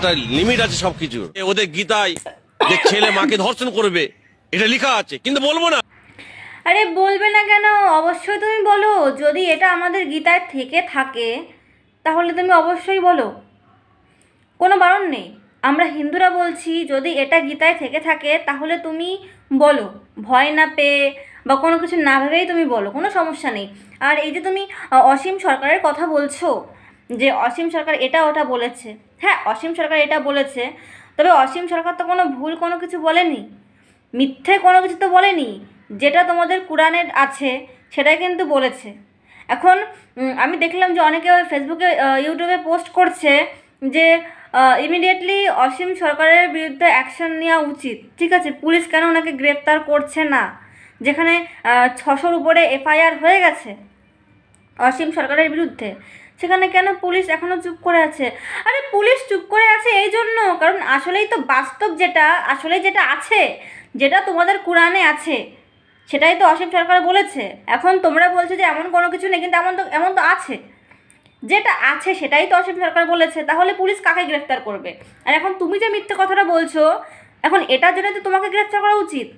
একটা লিমিট আছে সবকিছুর। ওদের গীতায় যে ছেলে মাকে ধর্ষণ করবে এটা লেখা আছে, কিন্তু বলবো না। আরে বলবে না কেন, অবশ্যই তুমি বলো। যদি এটা আমাদের গীতায় থেকে থাকে তাহলে তুমি অবশ্যই বলো, কোনো বারণ নেই। আমরা হিন্দুরা বলছি যদি এটা গীতায় থেকে থাকে তাহলে তুমি বলো, ভয় না পেয়ে বা কোনো কিছু না ভেবেই তুমি বলো, কোনো সমস্যা নেই। আর এই যে তুমি অসীম সরকারের কথা বলছো যে অসীম সরকার এটা ওটা বলেছে, হ্যাঁ অসীম সরকার এটা বলেছে, তবে অসীম সরকার তো কোনো ভুল কোনো কিছু বলেনি, মিথ্যে কোনো কিছু তো বলেনি। যেটা তোমাদের কোরআনে আছে সেটাই কিন্তু বলেছে। এখন আমি দেখলাম যে অনেকে ওই ফেসবুকে ইউটিউবে পোস্ট করছে যে ইমিডিয়েটলি অসীম সরকারের বিরুদ্ধে অ্যাকশন নেওয়া উচিত। ঠিক আছে, পুলিশ কেন ওনাকে গ্রেপ্তার করছে না, যেখানে 600-র উপরে এফআইআর হয়ে গেছে অসীম সরকারের বিরুদ্ধে, সেখানে কেন পুলিশ এখনও চুপ করে আছে? আরে পুলিশ চুপ করে আছে এই জন্য কারণ আসলেই তো বাস্তব যেটা আসলে যেটা আছে, যেটা তোমাদের কোরআনে আছে সেটাই তো অসীম সরকার বলেছে। এখন তোমরা বলছো যে এমন কোনো কিছু নেই, কিন্তু এমন তো আছে, যেটা আছে সেটাই তো অসীম সরকার বলেছে, তাহলে পুলিশ কাকে গ্রেফতার করবে? আর এখন তুমি যে মিথ্যে কথাটা বলছো, এখন এটার জন্য তো তোমাকে গ্রেফতার করা উচিত।